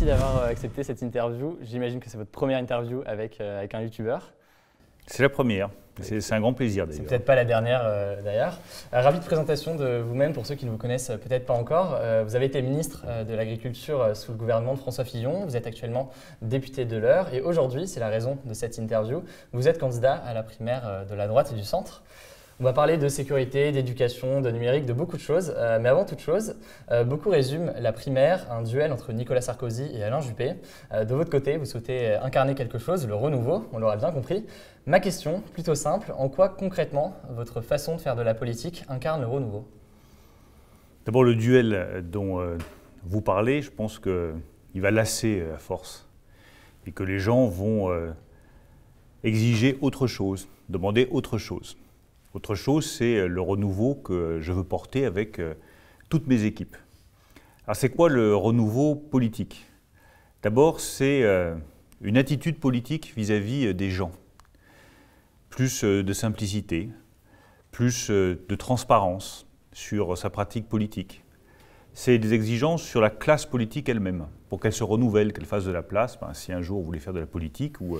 Merci d'avoir accepté cette interview. J'imagine que c'est votre première interview avec un youtubeur. C'est la première. C'est un grand plaisir d'ailleurs. C'est peut-être pas la dernière d'ailleurs. Rapide présentation de vous-même pour ceux qui ne vous connaissent peut-être pas encore. Vous avez été ministre de l'Agriculture sous le gouvernement de François Fillon. Vous êtes actuellement député de l'Eure et aujourd'hui, c'est la raison de cette interview, vous êtes candidat à la primaire de la droite et du centre. On va parler de sécurité, d'éducation, de numérique, de beaucoup de choses. Mais avant toute chose, beaucoup résument la primaire, un duel entre Nicolas Sarkozy et Alain Juppé. De votre côté, vous souhaitez incarner quelque chose, le renouveau, on l'aura bien compris. Ma question, plutôt simple, en quoi concrètement votre façon de faire de la politique incarne le renouveau? D'abord, le duel dont vous parlez, je pense qu'il va lasser à force et que les gens vont exiger autre chose, demander autre chose. Autre chose, c'est le renouveau que je veux porter avec toutes mes équipes. Alors, c'est quoi le renouveau politique? D'abord, c'est une attitude politique vis-à-vis des gens. Plus de simplicité, plus de transparence sur sa pratique politique. C'est des exigences sur la classe politique elle-même, pour qu'elle se renouvelle, qu'elle fasse de la place. Si un jour vous voulez faire de la politique, ou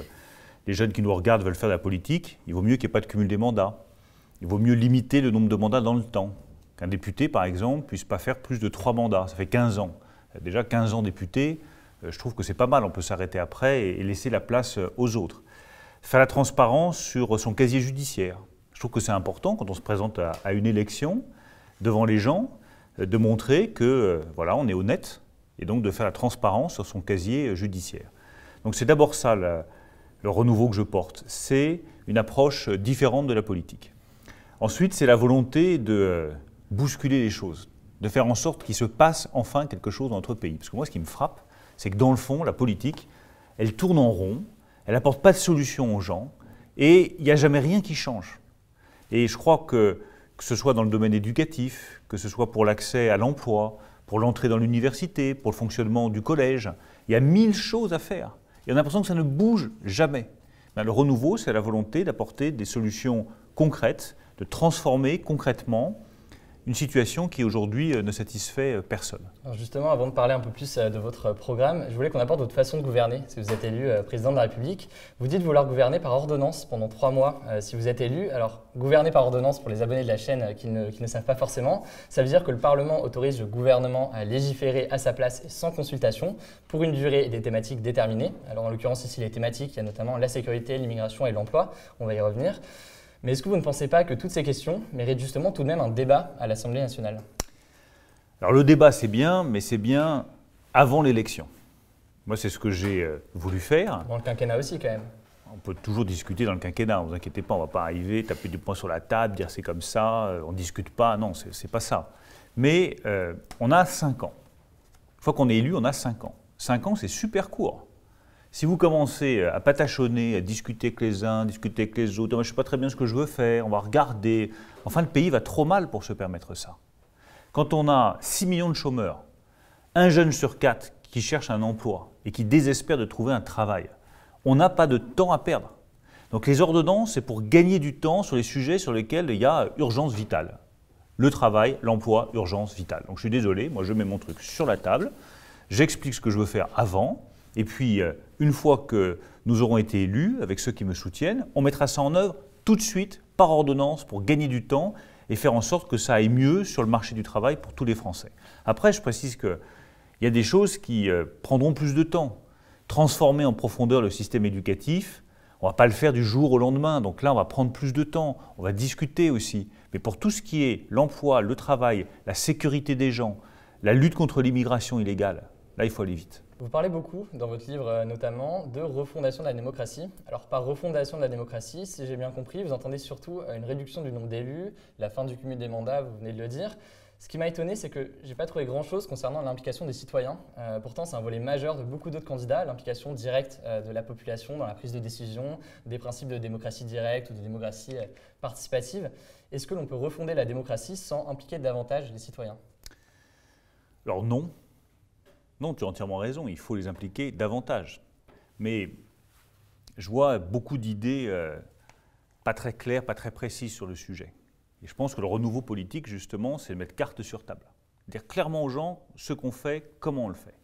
les jeunes qui nous regardent veulent faire de la politique, il vaut mieux qu'il n'y ait pas de cumul des mandats. Il vaut mieux limiter le nombre de mandats dans le temps. Qu'un député, par exemple, ne puisse pas faire plus de 3 mandats. Ça fait 15 ans. Déjà 15 ans député, je trouve que c'est pas mal. On peut s'arrêter après et laisser la place aux autres. Faire la transparence sur son casier judiciaire. Je trouve que c'est important quand on se présente à une élection, devant les gens, de montrer que voilà, on est honnête et donc de faire la transparence sur son casier judiciaire. Donc c'est d'abord ça le renouveau que je porte. C'est une approche différente de la politique. Ensuite, c'est la volonté de bousculer les choses, de faire en sorte qu'il se passe enfin quelque chose dans notre pays. Parce que moi, ce qui me frappe, c'est que dans le fond, la politique, elle tourne en rond, elle n'apporte pas de solution aux gens, et il n'y a jamais rien qui change. Et je crois que ce soit dans le domaine éducatif, que ce soit pour l'accès à l'emploi, pour l'entrée dans l'université, pour le fonctionnement du collège, il y a 1000 choses à faire. Et on a l'impression que ça ne bouge jamais. Le renouveau, c'est la volonté d'apporter des solutions concrètes, de transformer concrètement une situation qui aujourd'hui ne satisfait personne. Alors justement, avant de parler un peu plus de votre programme, je voulais qu'on aborde votre façon de gouverner. Si vous êtes élu président de la République, vous dites vouloir gouverner par ordonnance pendant 3 mois si vous êtes élu. Alors, gouverner par ordonnance, pour les abonnés de la chaîne qui ne savent pas forcément, ça veut dire que le Parlement autorise le gouvernement à légiférer à sa place et sans consultation pour une durée et des thématiques déterminées. Alors en l'occurrence ici, les thématiques, il y a notamment la sécurité, l'immigration et l'emploi. On va y revenir. Mais est-ce que vous ne pensez pas que toutes ces questions méritent justement tout de même un débat à l'Assemblée nationale? Alors le débat c'est bien, mais c'est bien avant l'élection. Moi c'est ce que j'ai voulu faire. Dans le quinquennat aussi quand même. On peut toujours discuter dans le quinquennat, ne vous inquiétez pas, on ne va pas arriver, taper du poing sur la table, dire c'est comme ça, on ne discute pas, non, c'est pas ça. Mais on a 5 ans. Une fois qu'on est élu, on a 5 ans. 5 ans c'est super court. Si vous commencez à patachonner, à discuter avec les uns, discuter avec les autres, moi, je ne sais pas très bien ce que je veux faire, on va regarder. Enfin, le pays va trop mal pour se permettre ça. Quand on a 6 millions de chômeurs, un jeune sur 4 qui cherche un emploi et qui désespère de trouver un travail, on n'a pas de temps à perdre. Donc les ordonnances, c'est pour gagner du temps sur les sujets sur lesquels il y a urgence vitale. Le travail, l'emploi, urgence vitale. Donc je suis désolé, moi je mets mon truc sur la table, j'explique ce que je veux faire avant, et puis, une fois que nous aurons été élus, avec ceux qui me soutiennent, on mettra ça en œuvre tout de suite, par ordonnance, pour gagner du temps et faire en sorte que ça aille mieux sur le marché du travail pour tous les Français. Après, je précise qu'il y a des choses qui prendront plus de temps. Transformer en profondeur le système éducatif, on ne va pas le faire du jour au lendemain. Donc là, on va prendre plus de temps, on va discuter aussi. Mais pour tout ce qui est l'emploi, le travail, la sécurité des gens, la lutte contre l'immigration illégale, là, il faut aller vite. Vous parlez beaucoup, dans votre livre notamment, de refondation de la démocratie. Alors par refondation de la démocratie, si j'ai bien compris, vous entendez surtout une réduction du nombre d'élus, la fin du cumul des mandats, vous venez de le dire. Ce qui m'a étonné, c'est que je n'ai pas trouvé grand-chose concernant l'implication des citoyens. Pourtant, c'est un volet majeur de beaucoup d'autres candidats, l'implication directe de la population dans la prise de décision, des principes de démocratie directe ou de démocratie participative. Est-ce que l'on peut refonder la démocratie sans impliquer davantage les citoyens? Alors non. Non, tu as entièrement raison, il faut les impliquer davantage. Mais je vois beaucoup d'idées pas très claires, pas très précises sur le sujet. Et je pense que le renouveau politique, justement, c'est de mettre carte sur table. Dire clairement aux gens ce qu'on fait, comment on le fait.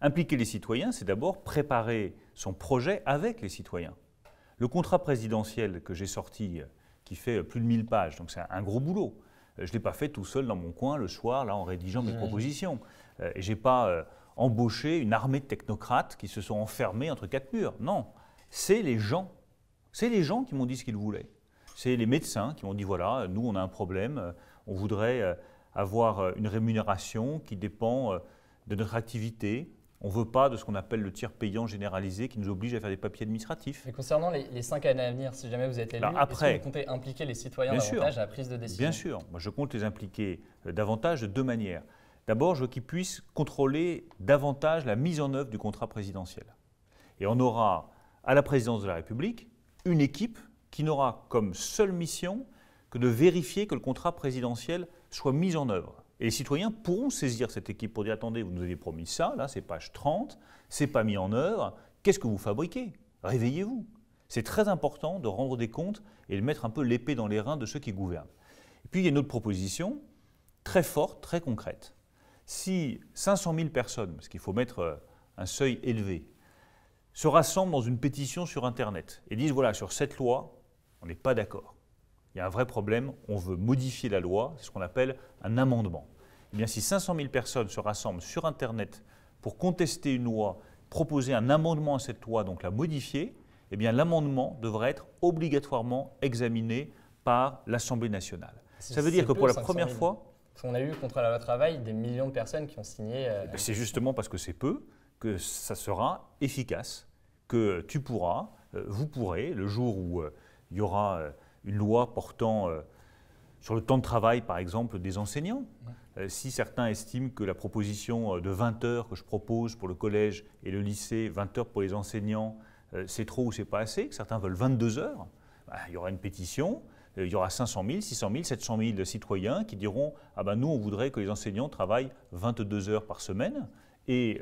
Impliquer les citoyens, c'est d'abord préparer son projet avec les citoyens. Le contrat présidentiel que j'ai sorti, qui fait plus de 1000 pages, donc c'est un gros boulot. Je ne l'ai pas fait tout seul dans mon coin le soir, là, en rédigeant mes propositions. Et je n'ai pas embauché une armée de technocrates qui se sont enfermés entre quatre murs. Non, c'est les gens. C'est les gens qui m'ont dit ce qu'ils voulaient. C'est les médecins qui m'ont dit, voilà, nous, on a un problème, on voudrait avoir une rémunération qui dépend de notre activité. On ne veut pas de ce qu'on appelle le tiers payant généralisé qui nous oblige à faire des papiers administratifs. Et concernant les 5 années à venir, si jamais vous êtes élu, est-ce que vous comptez impliquer les citoyens davantage à la prise de décision? Bien sûr. Moi, je compte les impliquer davantage de deux manières. D'abord, je veux qu'ils puissent contrôler davantage la mise en œuvre du contrat présidentiel. Et on aura à la présidence de la République une équipe qui n'aura comme seule mission que de vérifier que le contrat présidentiel soit mis en œuvre. Et les citoyens pourront saisir cette équipe pour dire « Attendez, vous nous avez promis ça, là c'est page 30, c'est pas mis en œuvre, qu'est-ce que vous fabriquez? Réveillez-vous ». C'est très important de rendre des comptes et de mettre un peu l'épée dans les reins de ceux qui gouvernent. Et puis il y a une autre proposition très forte, très concrète. Si 500 000 personnes, parce qu'il faut mettre un seuil élevé, se rassemblent dans une pétition sur Internet et disent « Voilà, sur cette loi, on n'est pas d'accord. Il y a un vrai problème, on veut modifier la loi, c'est ce qu'on appelle un amendement. » Eh bien, si 500 000 personnes se rassemblent sur Internet pour contester une loi, proposer un amendement à cette loi, donc la modifier, eh bien l'amendement devrait être obligatoirement examiné par l'Assemblée nationale. Ça veut dire que pour la première fois… On a eu contre la loi travail des millions de personnes qui ont signé… C'est justement parce que c'est peu que ça sera efficace, que tu pourras, vous pourrez, le jour où il y aura une loi portant sur le temps de travail, par exemple, des enseignants. Si certains estiment que la proposition de 20 heures que je propose pour le collège et le lycée, 20 heures pour les enseignants, c'est trop ou c'est pas assez, que certains veulent 22 heures, il y aura une pétition, il y aura 500 000, 600 000, 700 000 citoyens qui diront « Ah ben nous, on voudrait que les enseignants travaillent 22 heures par semaine » et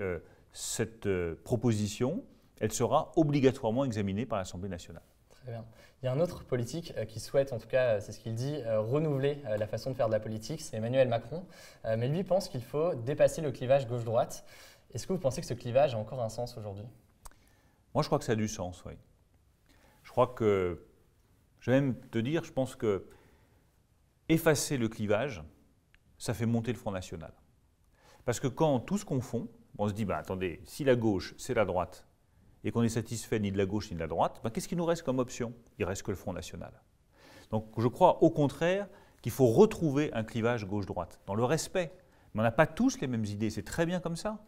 cette proposition, elle sera obligatoirement examinée par l'Assemblée nationale. Très bien. Il y a un autre politique qui souhaite, en tout cas c'est ce qu'il dit, renouveler la façon de faire de la politique, c'est Emmanuel Macron. Mais lui pense qu'il faut dépasser le clivage gauche-droite. Est-ce que vous pensez que ce clivage a encore un sens aujourd'hui? Moi je crois que ça a du sens, oui. Je crois que, je vais même te dire, je pense que effacer le clivage, ça fait monter le Front National. Parce que quand tout se confond, on se dit, bah, attendez, si la gauche c'est la droite, et qu'on est satisfait ni de la gauche ni de la droite, ben qu'est-ce qui nous reste comme option? Il reste que le Front National. Donc je crois au contraire qu'il faut retrouver un clivage gauche-droite, dans le respect. Mais on n'a pas tous les mêmes idées, c'est très bien comme ça.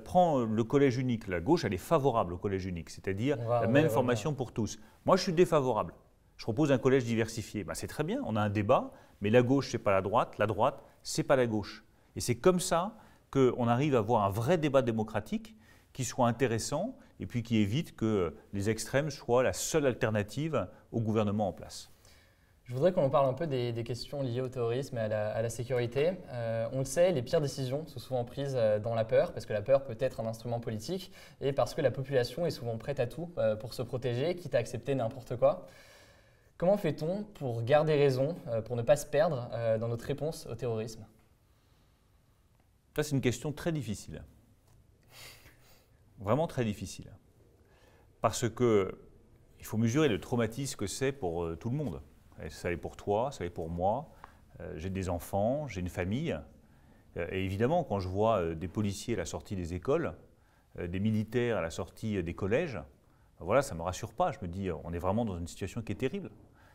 Prends le collège unique, la gauche elle est favorable au collège unique, c'est-à-dire la même formation pour tous. Moi je suis défavorable, je propose un collège diversifié. Ben, c'est très bien, on a un débat, mais la gauche c'est pas la droite c'est pas la gauche. Et c'est comme ça qu'on arrive à avoir un vrai débat démocratique qui soit intéressant et puis qui évite que les extrêmes soient la seule alternative au gouvernement en place. Je voudrais qu'on parle un peu des questions liées au terrorisme et à la sécurité. On le sait, les pires décisions sont souvent prises dans la peur, parce que la peur peut être un instrument politique et parce que la population est souvent prête à tout pour se protéger, quitte à accepter n'importe quoi. Comment fait-on pour garder raison, pour ne pas se perdre dans notre réponse au terrorisme? Ça, c'est une question très difficile. Vraiment très difficile. Parce qu'il faut mesurer le traumatisme que c'est pour tout le monde. Et ça l'est pour toi, ça l'est pour moi. J'ai des enfants, j'ai une famille. Et évidemment, quand je vois des policiers à la sortie des écoles, des militaires à la sortie des collèges, ben voilà, ça ne me rassure pas. Je me dis, on est vraiment dans une situation qui est terrible.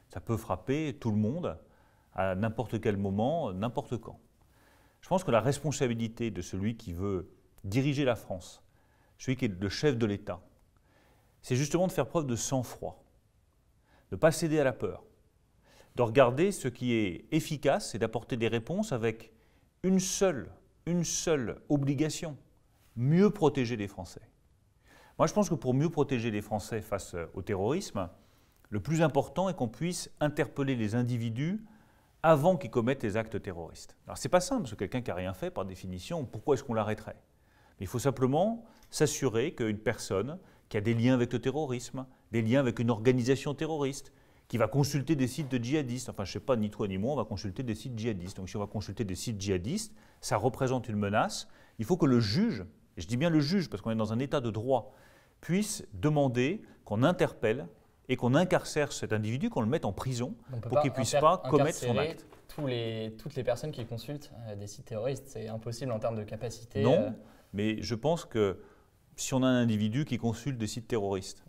Ça peut frapper tout le monde à n'importe quel moment, n'importe quand. Je pense que la responsabilité de celui qui veut diriger la France, celui qui est le chef de l'État, c'est justement de faire preuve de sang-froid, de ne pas céder à la peur, de regarder ce qui est efficace et d'apporter des réponses avec une seule obligation, mieux protéger les Français. Moi, je pense que pour mieux protéger les Français face au terrorisme, le plus important est qu'on puisse interpeller les individus avant qu'ils commettent les actes terroristes. Alors, ce n'est pas simple, parce que quelqu'un qui n'a rien fait, par définition, pourquoi est-ce qu'on l'arrêterait? Mais il faut simplement s'assurer qu'une personne qui a des liens avec le terrorisme, des liens avec une organisation terroriste, qui va consulter des sites de djihadistes, enfin je ne sais pas, ni toi ni moi, on va consulter des sites djihadistes. Donc si on va consulter des sites djihadistes, ça représente une menace. Il faut que le juge et je dis bien le juge parce qu'on est dans un état de droit, puisse demander qu'on interpelle et qu'on incarcère cet individu, qu'on le mette en prison pour qu'il ne puisse pas commettre son acte. Toutes les personnes qui consultent des sites terroristes, c'est impossible en termes de capacité. Non, mais je pense que si on a un individu qui consulte des sites terroristes,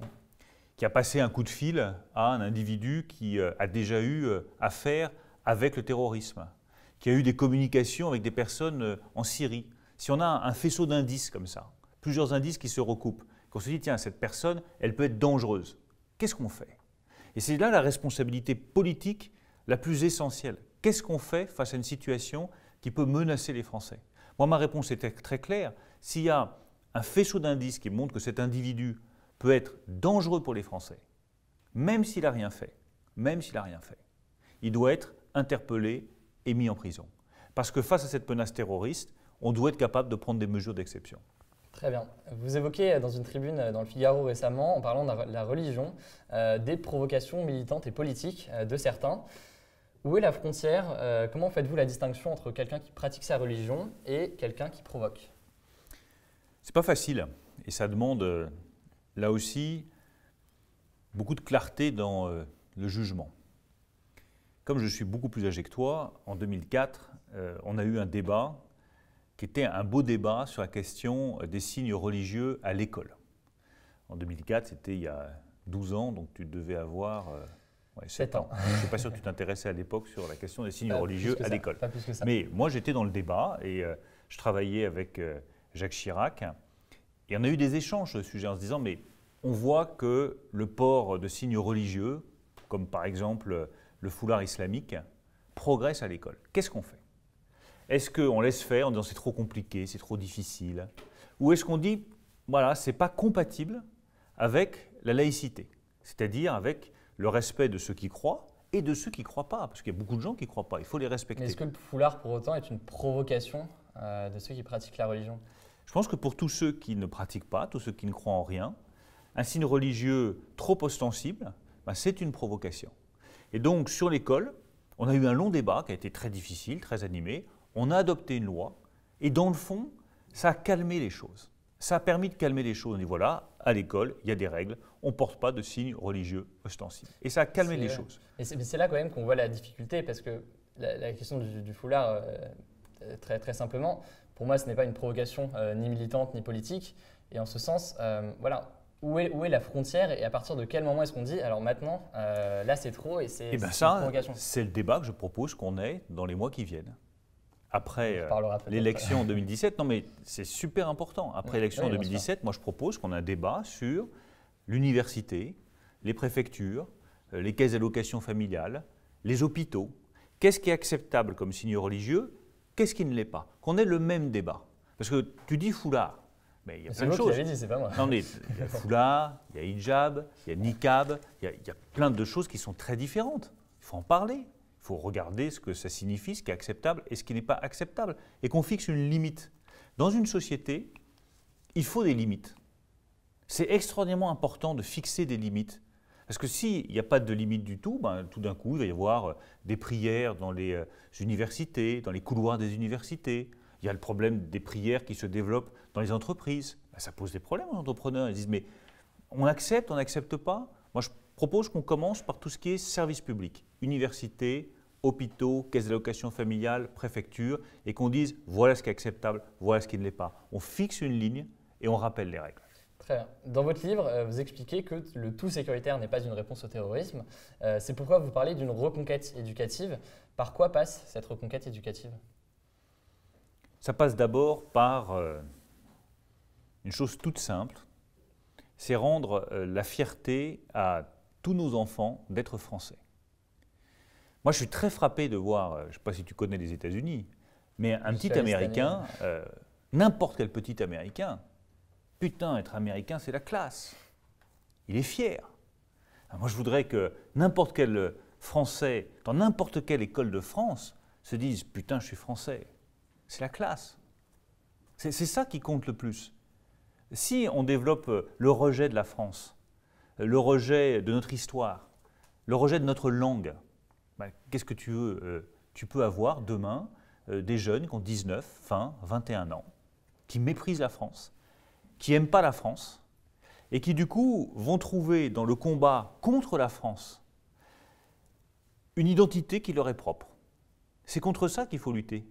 qui a passé un coup de fil à un individu qui a déjà eu affaire avec le terrorisme, qui a eu des communications avec des personnes en Syrie, si on a un faisceau d'indices comme ça, plusieurs indices qui se recoupent, qu'on se dit, tiens, cette personne, elle peut être dangereuse, qu'est-ce qu'on fait? Et c'est là la responsabilité politique la plus essentielle. Qu'est-ce qu'on fait face à une situation qui peut menacer les Français? Moi, ma réponse était très claire. S'il y a un faisceau d'indices qui montre que cet individu peut être dangereux pour les Français, même s'il n'a rien fait, il doit être interpellé et mis en prison. Parce que face à cette menace terroriste, on doit être capable de prendre des mesures d'exception. Très bien. Vous évoquez dans une tribune dans le Figaro récemment, en parlant de la religion, des provocations militantes et politiques de certains. Où est la frontière? Comment faites-vous la distinction entre quelqu'un qui pratique sa religion et quelqu'un qui provoque? C'est pas facile et ça demande là aussi beaucoup de clarté dans le jugement. Comme je suis beaucoup plus âgé que toi, en 2004, on a eu un débat qui était un beau débat sur la question des signes religieux à l'école. En 2004, c'était il y a 12 ans, donc tu devais avoir 7 ans. Je ne suis pas sûr que tu t'intéressais à l'époque sur la question des signes religieux à l'école. Mais moi, j'étais dans le débat et je travaillais avec Jacques Chirac. Et on a eu des échanges sur le sujet en se disant, mais on voit que le port de signes religieux, comme par exemple le foulard islamique, progresse à l'école. Qu'est-ce qu'on fait? Est-ce qu'on laisse faire en disant c'est trop compliqué, c'est trop difficile? Ou est-ce qu'on dit, voilà, ce n'est pas compatible avec la laïcité, c'est-à-dire avec le respect de ceux qui croient et de ceux qui ne croient pas, parce qu'il y a beaucoup de gens qui ne croient pas, il faut les respecter. Mais est-ce que le foulard, pour autant, est une provocation de ceux qui pratiquent la religion? Je pense que pour tous ceux qui ne pratiquent pas, tous ceux qui ne croient en rien, un signe religieux trop ostensible, c'est une provocation. Et donc, sur l'école, on a eu un long débat qui a été très difficile, très animé. On a adopté une loi et dans le fond, ça a calmé les choses. Ça a permis de calmer les choses. On dit voilà, à l'école, il y a des règles, on ne porte pas de signes religieux ostensibles. Et ça a calmé les choses. Et c'est là quand même qu'on voit la difficulté parce que la question du foulard, très, très simplement, pour moi, ce n'est pas une provocation ni militante ni politique. Et en ce sens, voilà. Où est la frontière et à partir de quel moment est-ce qu'on dit alors maintenant, là c'est trop et c'est une provocation? C'est le débat que je propose qu'on ait dans les mois qui viennent. Après l'élection en 2017, non mais c'est super important. Après l'élection en 2017, moi je propose qu'on ait un débat sur l'université, les préfectures, les caisses d'allocation familiale, les hôpitaux. Qu'est-ce qui est acceptable comme signe religieux? Qu'est-ce qui ne l'est pas? Qu'on ait le même débat. Parce que tu dis foulard. Mais il y a plein de choses. C'est vous qui l'avez dit, c'est pas moi. Non, mais il y a foulard, il y a hijab, il y a niqab, il y a plein de choses qui sont très différentes. Il faut en parler. Il faut regarder ce que ça signifie, ce qui est acceptable et ce qui n'est pas acceptable. Et qu'on fixe une limite. Dans une société, il faut des limites. C'est extraordinairement important de fixer des limites. Parce que s'il n'y a pas de limite du tout, tout d'un coup, il va y avoir des prières dans les universités, dans les couloirs des universités. Il y a le problème des prières qui se développent dans les entreprises. Ça pose des problèmes aux entrepreneurs. Ils disent mais on accepte, on n'accepte pas? Moi je propose qu'on commence par tout ce qui est service public, université, hôpitaux, caisse d'allocation familiale, préfecture, et qu'on dise voilà ce qui est acceptable, voilà ce qui ne l'est pas. On fixe une ligne et on rappelle les règles. Très bien. Dans votre livre, vous expliquez que le tout sécuritaire n'est pas une réponse au terrorisme. C'est pourquoi vous parlez d'une reconquête éducative. Par quoi passe cette reconquête éducative? Ça passe d'abord par une chose toute simple, c'est rendre la fierté à tous nos enfants d'être français. Moi, je suis très frappé de voir, je ne sais pas si tu connais les États-Unis, mais un petit Américain, n'importe quel petit Américain, putain, être Américain, c'est la classe. Il est fier. Alors moi, je voudrais que n'importe quel Français, dans n'importe quelle école de France, se dise, putain, je suis Français. C'est la classe. C'est ça qui compte le plus. Si on développe le rejet de la France, le rejet de notre histoire, le rejet de notre langue, qu'est-ce que tu veux? Tu peux avoir demain des jeunes qui ont 19, 20, 21 ans, qui méprisent la France, qui n'aiment pas la France, et qui du coup vont trouver dans le combat contre la France une identité qui leur est propre. C'est contre ça qu'il faut lutter.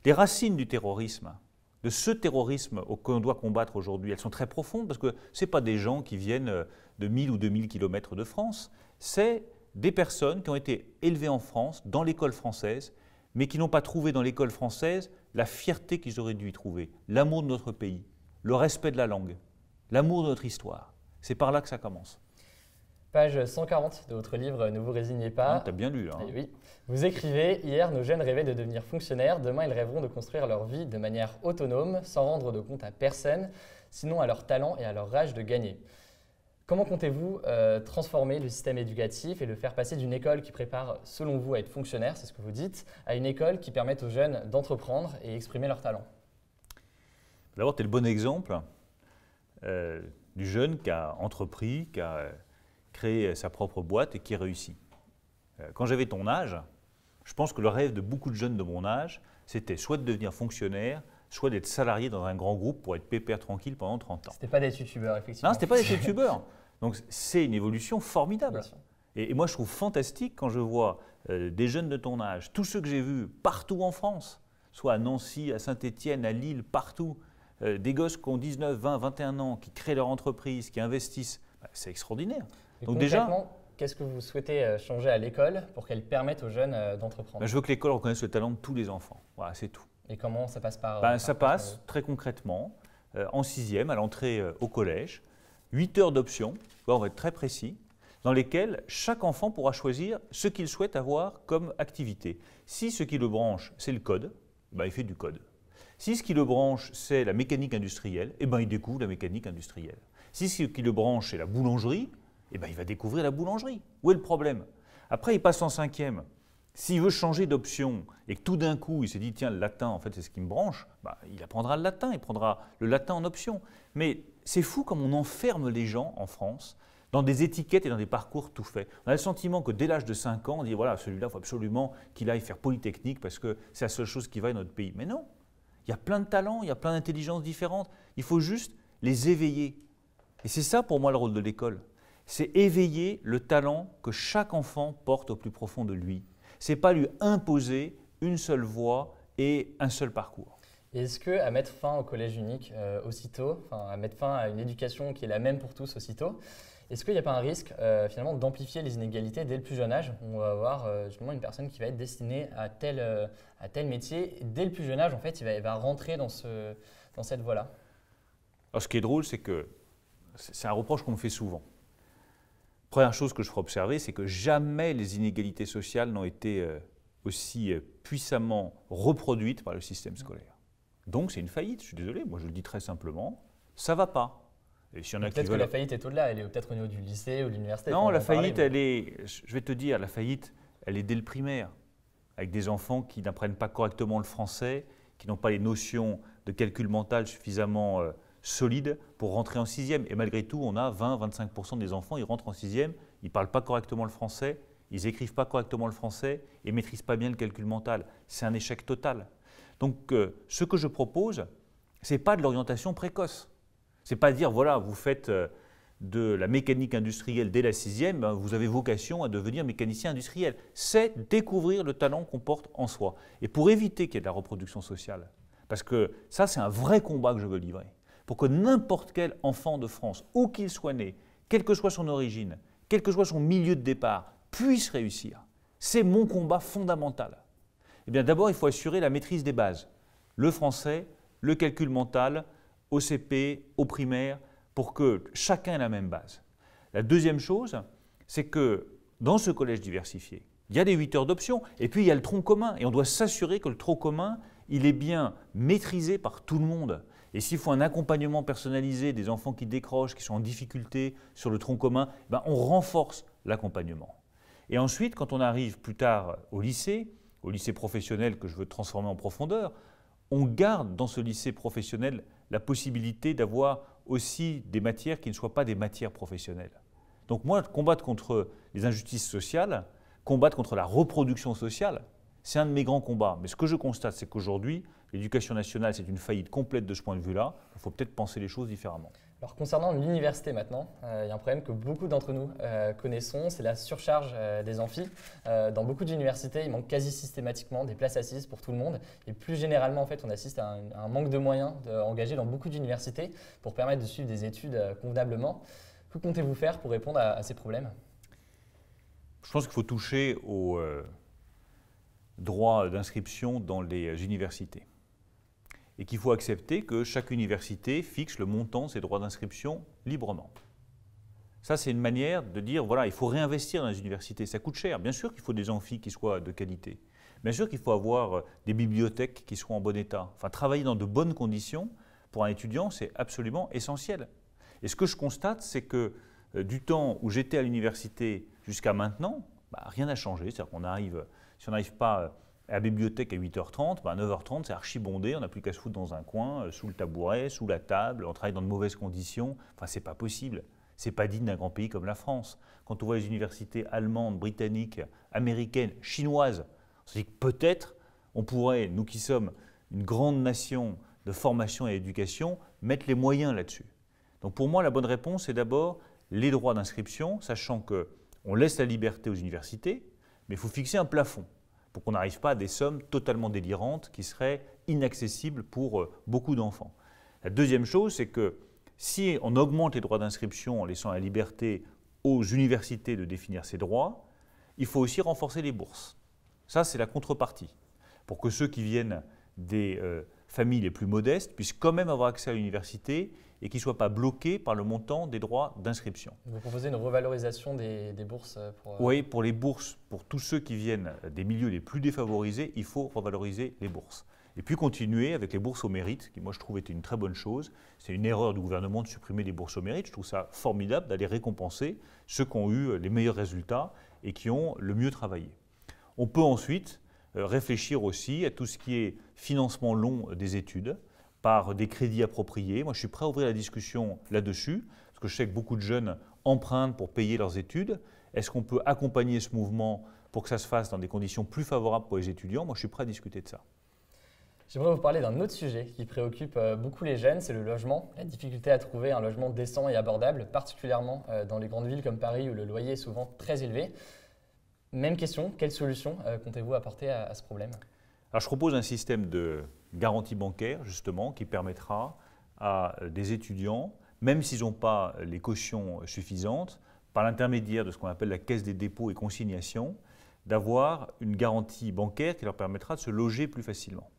Les racines du terrorisme, de ce terrorisme qu'on doit combattre aujourd'hui, elles sont très profondes parce que ce n'est pas des gens qui viennent de 1000 ou 2000 kilomètres de France, c'est des personnes qui ont été élevées en France, dans l'école française, mais qui n'ont pas trouvé dans l'école française la fierté qu'ils auraient dû y trouver, l'amour de notre pays, le respect de la langue, l'amour de notre histoire. C'est par là que ça commence. Page 140 de votre livre « Ne vous résignez pas ». Tu as bien lu là. Hein. Oui. Vous écrivez « Hier, nos jeunes rêvaient de devenir fonctionnaires. Demain, ils rêveront de construire leur vie de manière autonome, sans rendre de compte à personne, sinon à leur talent et à leur rage de gagner ». Comment comptez-vous transformer le système éducatif et le faire passer d'une école qui prépare, selon vous, à être fonctionnaire, c'est ce que vous dites, à une école qui permette aux jeunes d'entreprendre et exprimer leur talent? D'abord, tu es le bon exemple du jeune qui a entrepris, qui a créé sa propre boîte et qui réussit. Quand j'avais ton âge, je pense que le rêve de beaucoup de jeunes de mon âge, c'était soit de devenir fonctionnaire, soit d'être salarié dans un grand groupe pour être pépère tranquille pendant 30 ans. C'était pas d'être youtubeur, effectivement. Non, c'était pas d'être youtubeur. Donc c'est une évolution formidable. Et moi, je trouve fantastique quand je vois des jeunes de ton âge, tous ceux que j'ai vus partout en France, soit à Nancy, à Saint-Étienne, à Lille, partout, des gosses qui ont 19, 20, 21 ans, qui créent leur entreprise, qui investissent, c'est extraordinaire. Et donc déjà, qu'est-ce que vous souhaitez changer à l'école pour qu'elle permette aux jeunes d'entreprendre? Je veux que l'école reconnaisse le talent de tous les enfants. Voilà, c'est tout. Et comment ça passe par ça passe très concrètement en 6e, à l'entrée au collège, 8 heures d'options, on va être très précis, dans lesquelles chaque enfant pourra choisir ce qu'il souhaite avoir comme activité. Si ce qui le branche, c'est le code, il fait du code. Si ce qui le branche, c'est la mécanique industrielle, il découvre la mécanique industrielle. Si ce qui le branche, c'est la boulangerie, il va découvrir la boulangerie. Où est le problème? Après, il passe en 5e. S'il veut changer d'option et que tout d'un coup, il se dit, tiens, le latin, en fait, c'est ce qui me branche, il apprendra le latin, il prendra le latin en option. Mais c'est fou comme on enferme les gens en France dans des étiquettes et dans des parcours tout faits. On a le sentiment que dès l'âge de 5 ans, on dit, voilà, celui-là, il faut absolument qu'il aille faire Polytechnique parce que c'est la seule chose qui va dans notre pays. Mais non, il y a plein de talents, il y a plein d'intelligences différentes. Il faut juste les éveiller. Et c'est ça, pour moi, le rôle de l'école. C'est éveiller le talent que chaque enfant porte au plus profond de lui. Ce n'est pas lui imposer une seule voie et un seul parcours. Est-ce qu'à mettre fin au collège unique aussitôt, à mettre fin à une éducation qui est la même pour tous aussitôt, est-ce qu'il n'y a pas un risque finalement d'amplifier les inégalités dès le plus jeune âge? On va avoir justement une personne qui va être destinée à tel métier. Et dès le plus jeune âge, en fait, il va rentrer dans cette voie-là. Alors, ce qui est drôle, c'est que c'est un reproche qu'on me fait souvent. Première chose que je ferai observer, c'est que jamais les inégalités sociales n'ont été aussi puissamment reproduites par le système scolaire. Donc c'est une faillite, je suis désolé, moi je le dis très simplement, ça ne va pas. Peut-être que la faillite est au-delà, elle est peut-être au niveau du lycée ou de l'université. Non, la faillite, je vais te dire, la faillite, elle est dès le primaire, avec des enfants qui n'apprennent pas correctement le français, qui n'ont pas les notions de calcul mental suffisamment solides pour rentrer en 6e. Et malgré tout, on a 20-25% des enfants, ils rentrent en 6e, ils ne parlent pas correctement le français, ils n'écrivent pas correctement le français et ne maîtrisent pas bien le calcul mental. C'est un échec total. Donc, ce que je propose, ce n'est pas de l'orientation précoce. Ce n'est pas dire, voilà, vous faites de la mécanique industrielle dès la 6e, vous avez vocation à devenir mécanicien industriel. C'est découvrir le talent qu'on porte en soi. Et pour éviter qu'il y ait de la reproduction sociale, parce que ça, c'est un vrai combat que je veux livrer, pour que n'importe quel enfant de France, où qu'il soit né, quelle que soit son origine, quel que soit son milieu de départ, puisse réussir. C'est mon combat fondamental. Eh bien, d'abord, il faut assurer la maîtrise des bases. Le français, le calcul mental, au CP, au primaire, pour que chacun ait la même base. La deuxième chose, c'est que dans ce collège diversifié, il y a des 8 heures d'options, et puis il y a le tronc commun, et on doit s'assurer que le tronc commun, il est bien maîtrisé par tout le monde. Et s'il faut un accompagnement personnalisé des enfants qui décrochent, qui sont en difficulté sur le tronc commun, on renforce l'accompagnement. Et ensuite, quand on arrive plus tard au lycée professionnel que je veux transformer en profondeur, on garde dans ce lycée professionnel la possibilité d'avoir aussi des matières qui ne soient pas des matières professionnelles. Donc moi, combattre contre les injustices sociales, combattre contre la reproduction sociale, C'est un de mes grands combats. Mais ce que je constate, c'est qu'aujourd'hui, l'éducation nationale, c'est une faillite complète de ce point de vue-là. Il faut peut-être penser les choses différemment. Alors concernant l'université maintenant, il y a un problème que beaucoup d'entre nous connaissons, c'est la surcharge des amphis. Dans beaucoup d'universités, il manque quasi systématiquement des places assises pour tout le monde. Et plus généralement, en fait, on assiste à un manque de moyens engagés dans beaucoup d'universités pour permettre de suivre des études convenablement. Que comptez-vous faire pour répondre à ces problèmes? Je pense qu'il faut toucher au droit d'inscription dans les universités. Et qu'il faut accepter que chaque université fixe le montant de ses droits d'inscription librement. Ça, c'est une manière de dire, voilà, il faut réinvestir dans les universités, ça coûte cher. Bien sûr qu'il faut des amphis qui soient de qualité. Bien sûr qu'il faut avoir des bibliothèques qui soient en bon état. Enfin, travailler dans de bonnes conditions, pour un étudiant, c'est absolument essentiel. Et ce que je constate, c'est que du temps où j'étais à l'université jusqu'à maintenant, rien n'a changé. C'est-à-dire qu'on arrive, si on n'arrive pas à la bibliothèque à 8h30, à 9h30, c'est archi bondé, on n'a plus qu'à se foutre dans un coin, sous le tabouret, sous la table, on travaille dans de mauvaises conditions. Enfin, c'est pas possible. C'est pas digne d'un grand pays comme la France. Quand on voit les universités allemandes, britanniques, américaines, chinoises, on se dit que peut-être on pourrait, nous qui sommes une grande nation de formation et d'éducation, mettre les moyens là-dessus. Donc pour moi, la bonne réponse, c'est d'abord les droits d'inscription, sachant qu'on laisse la liberté aux universités, mais il faut fixer un plafond, pour qu'on n'arrive pas à des sommes totalement délirantes qui seraient inaccessibles pour beaucoup d'enfants. La deuxième chose, c'est que si on augmente les droits d'inscription en laissant la liberté aux universités de définir ces droits, il faut aussi renforcer les bourses. Ça, c'est la contrepartie, pour que ceux qui viennent des familles les plus modestes puissent quand même avoir accès à l'université et qu'ils ne soient pas bloqués par le montant des droits d'inscription. Vous proposez une revalorisation des bourses pour… Oui, pour les bourses, pour tous ceux qui viennent des milieux les plus défavorisés, il faut revaloriser les bourses. Et puis continuer avec les bourses au mérite, qui moi je trouve était une très bonne chose. C'est une erreur du gouvernement de supprimer les bourses au mérite. Je trouve ça formidable d'aller récompenser ceux qui ont eu les meilleurs résultats et qui ont le mieux travaillé. On peut ensuite réfléchir aussi à tout ce qui est financement long des études, par des crédits appropriés. Moi, je suis prêt à ouvrir la discussion là-dessus, parce que je sais que beaucoup de jeunes empruntent pour payer leurs études. Est-ce qu'on peut accompagner ce mouvement pour que ça se fasse dans des conditions plus favorables pour les étudiants? Moi, je suis prêt à discuter de ça. J'aimerais vous parler d'un autre sujet qui préoccupe beaucoup les jeunes, c'est le logement. La difficulté à trouver un logement décent et abordable, particulièrement dans les grandes villes comme Paris où le loyer est souvent très élevé. Même question, quelle solution comptez-vous apporter à ce problème? Alors, je propose un système de garantie bancaire, justement, qui permettra à des étudiants, même s'ils n'ont pas les cautions suffisantes, par l'intermédiaire de ce qu'on appelle la caisse des dépôts et consignations, d'avoir une garantie bancaire qui leur permettra de se loger plus facilement.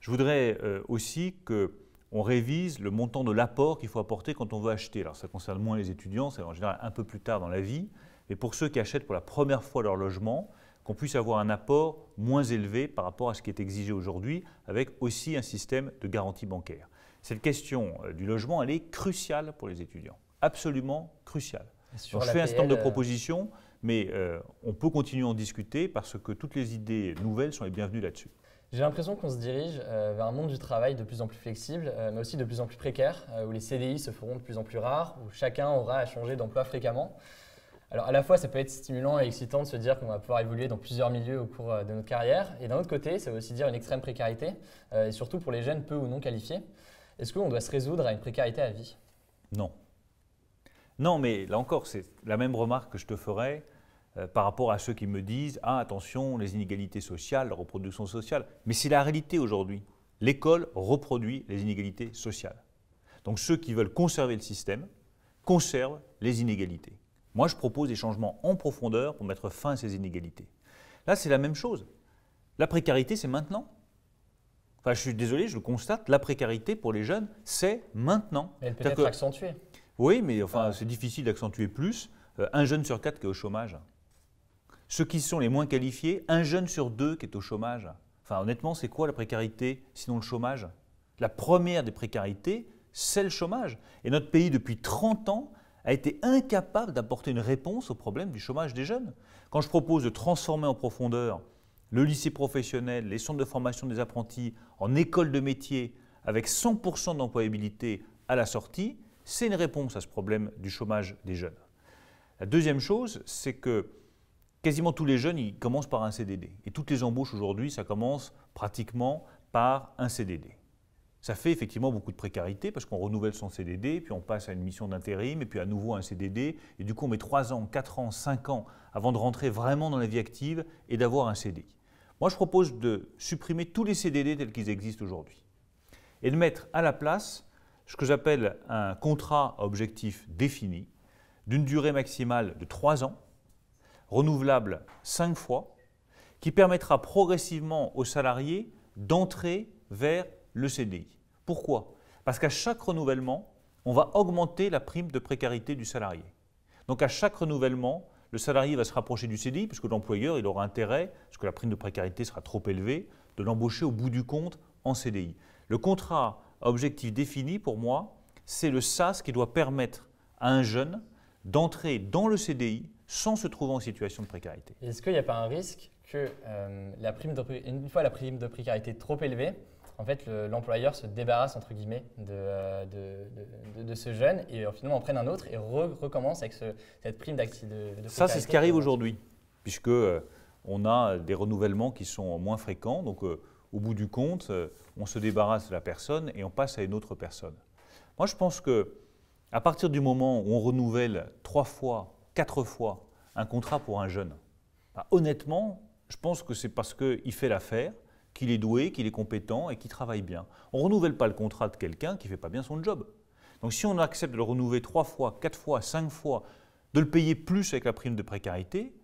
Je voudrais aussi qu'on révise le montant de l'apport qu'il faut apporter quand on veut acheter. Alors, ça concerne moins les étudiants, c'est en général un peu plus tard dans la vie, mais pour ceux qui achètent pour la première fois leur logement, qu'on puisse avoir un apport moins élevé par rapport à ce qui est exigé aujourd'hui, avec aussi un système de garantie bancaire. Cette question du logement, elle est cruciale pour les étudiants, absolument cruciale. Donc, je fais un certain nombre de propositions, mais on peut continuer à en discuter parce que toutes les idées nouvelles sont les bienvenues là-dessus. J'ai l'impression qu'on se dirige vers un monde du travail de plus en plus flexible, mais aussi de plus en plus précaire, où les CDI se feront de plus en plus rares, où chacun aura à changer d'emploi fréquemment. Alors à la fois, ça peut être stimulant et excitant de se dire qu'on va pouvoir évoluer dans plusieurs milieux au cours de notre carrière. Et d'un autre côté, ça veut aussi dire une extrême précarité, et surtout pour les jeunes peu ou non qualifiés. Est-ce qu'on doit se résoudre à une précarité à vie? Non. Non, mais là encore, c'est la même remarque que je te ferais par rapport à ceux qui me disent « Ah, attention, les inégalités sociales, la reproduction sociale ». Mais c'est la réalité aujourd'hui. L'école reproduit les inégalités sociales. Donc ceux qui veulent conserver le système conservent les inégalités. Moi, je propose des changements en profondeur pour mettre fin à ces inégalités. Là, c'est la même chose. La précarité, c'est maintenant. Enfin, je suis désolé, je le constate, la précarité pour les jeunes, c'est maintenant. Elle peut être accentuée. Oui, mais enfin, c'est difficile d'accentuer plus. Un jeune sur 4 qui est au chômage. Ceux qui sont les moins qualifiés, un jeune sur 2 qui est au chômage. Enfin, honnêtement, c'est quoi la précarité, sinon le chômage? La première des précarités, c'est le chômage. Et notre pays, depuis 30 ans, a été incapable d'apporter une réponse au problème du chômage des jeunes. Quand je propose de transformer en profondeur le lycée professionnel, les centres de formation des apprentis en école de métier avec 100% d'employabilité à la sortie, c'est une réponse à ce problème du chômage des jeunes. La deuxième chose, c'est que quasiment tous les jeunes, ils commencent par un CDD. Et toutes les embauches aujourd'hui, ça commence pratiquement par un CDD. Ça fait effectivement beaucoup de précarité parce qu'on renouvelle son CDD, puis on passe à une mission d'intérim, et puis à nouveau un CDD. Et du coup, on met 3 ans, 4 ans, 5 ans avant de rentrer vraiment dans la vie active et d'avoir un CDI. Moi, je propose de supprimer tous les CDD tels qu'ils existent aujourd'hui et de mettre à la place ce que j'appelle un contrat à objectif défini d'une durée maximale de 3 ans, renouvelable 5 fois, qui permettra progressivement aux salariés d'entrer vers le CDI. Pourquoi? Parce qu'à chaque renouvellement, on va augmenter la prime de précarité du salarié. Donc à chaque renouvellement, le salarié va se rapprocher du CDI, puisque l'employeur il aura intérêt, parce que la prime de précarité sera trop élevée, de l'embaucher au bout du compte en CDI. Le contrat à objectif défini, pour moi, c'est le sas qui doit permettre à un jeune d'entrer dans le CDI sans se trouver en situation de précarité. Est-ce qu'il n'y a pas un risque que une fois la prime de précarité trop élevée, en fait, l'employeur se débarrasse entre guillemets de ce jeune et finalement en prenne un autre et recommence avec cette prime de précarité? Ça, c'est ce qui arrive aujourd'hui, puisque on a des renouvellements qui sont moins fréquents. Donc, au bout du compte, on se débarrasse de la personne et on passe à une autre personne. Moi, je pense qu'à partir du moment où on renouvelle 3 fois, 4 fois un contrat pour un jeune, honnêtement, je pense que c'est parce qu'il fait l'affaire, qu'il est doué, qu'il est compétent et qu'il travaille bien. On ne renouvelle pas le contrat de quelqu'un qui ne fait pas bien son job. Donc si on accepte de le renouveler 3 fois, 4 fois, 5 fois, de le payer plus avec la prime de précarité,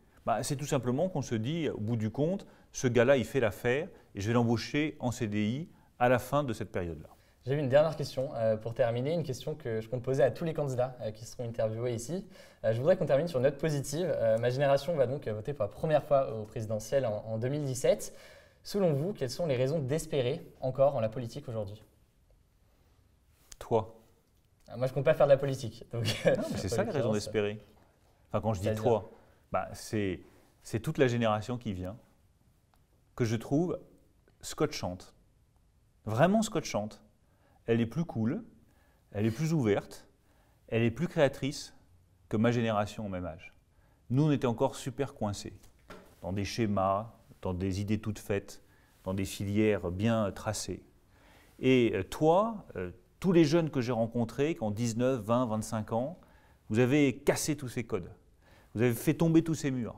c'est tout simplement qu'on se dit, au bout du compte, ce gars-là, il fait l'affaire et je vais l'embaucher en CDI à la fin de cette période-là. J'ai une dernière question pour terminer, une question que je compte poser à tous les candidats qui seront interviewés ici. Je voudrais qu'on termine sur une note positive. Ma génération va donc voter pour la première fois au présidentiel en 2017. Selon vous, quelles sont les raisons d'espérer encore en la politique aujourd'hui? Toi. Moi, je ne compte pas faire de la politique. Non, mais c'est ça les raisons d'espérer. Enfin, quand je dis toi, c'est toute la génération qui vient que je trouve scotchante. Vraiment scotchante. Elle est plus cool, elle est plus ouverte, elle est plus créatrice que ma génération au même âge. Nous, on était encore super coincés dans des schémas, dans des idées toutes faites, dans des filières bien tracées. Et toi, tous les jeunes que j'ai rencontrés, qui ont 19, 20, 25 ans, vous avez cassé tous ces codes. Vous avez fait tomber tous ces murs.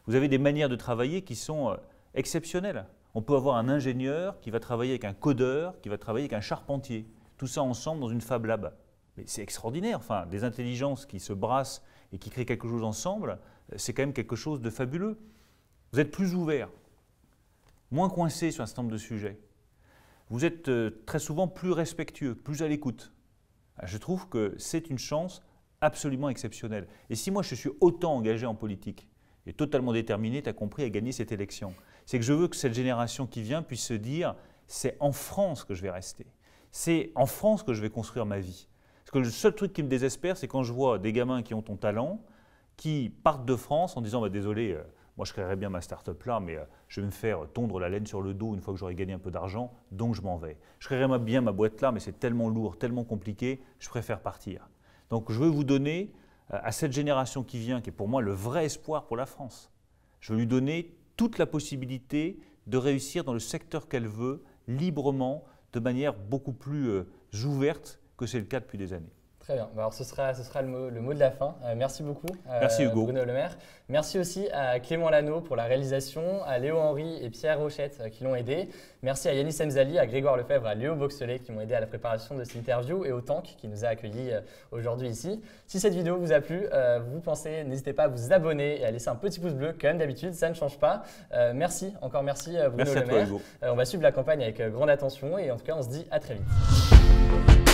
Vous avez des manières de travailler qui sont exceptionnelles. On peut avoir un ingénieur qui va travailler avec un codeur, qui va travailler avec un charpentier. Tout ça ensemble dans une Fab Lab. Mais c'est extraordinaire. Enfin, des intelligences qui se brassent et qui créent quelque chose ensemble, c'est quand même quelque chose de fabuleux. Vous êtes plus ouverts, moins coincés sur un certain nombre de sujets. Vous êtes très souvent plus respectueux, plus à l'écoute. Je trouve que c'est une chance absolument exceptionnelle. Et si moi je suis autant engagé en politique et totalement déterminé, tu as compris, à gagner cette élection, c'est que je veux que cette génération qui vient puisse se dire « c'est en France que je vais rester, c'est en France que je vais construire ma vie ». Parce que le seul truc qui me désespère, c'est quand je vois des gamins qui ont ton talent, qui partent de France en disant « désolé, moi, je créerais bien ma start-up là, mais je vais me faire tondre la laine sur le dos une fois que j'aurai gagné un peu d'argent, donc je m'en vais. Je créerais bien ma boîte là, mais c'est tellement lourd, tellement compliqué, je préfère partir. » Donc, je veux vous donner à cette génération qui vient, qui est pour moi le vrai espoir pour la France, je veux lui donner toute la possibilité de réussir dans le secteur qu'elle veut, librement, de manière beaucoup plus ouverte que c'est le cas depuis des années. Très bien. Alors, ce sera le mot de la fin. Merci beaucoup, Merci Hugo. Bruno Le Maire. Merci aussi à Clément Lano pour la réalisation, à Léo Henry et Pierre Rochette qui l'ont aidé. Merci à Yanis Mzali, à Grégoire Lefebvre, à Léo Boxelet qui m'ont aidé à la préparation de cette interview et au Tank qui nous a accueillis aujourd'hui ici. Si cette vidéo vous a plu, n'hésitez pas à vous abonner et à laisser un petit pouce bleu comme d'habitude, ça ne change pas. Merci Bruno merci Le Maire. Hugo. On va suivre la campagne avec grande attention et en tout cas on se dit à très vite.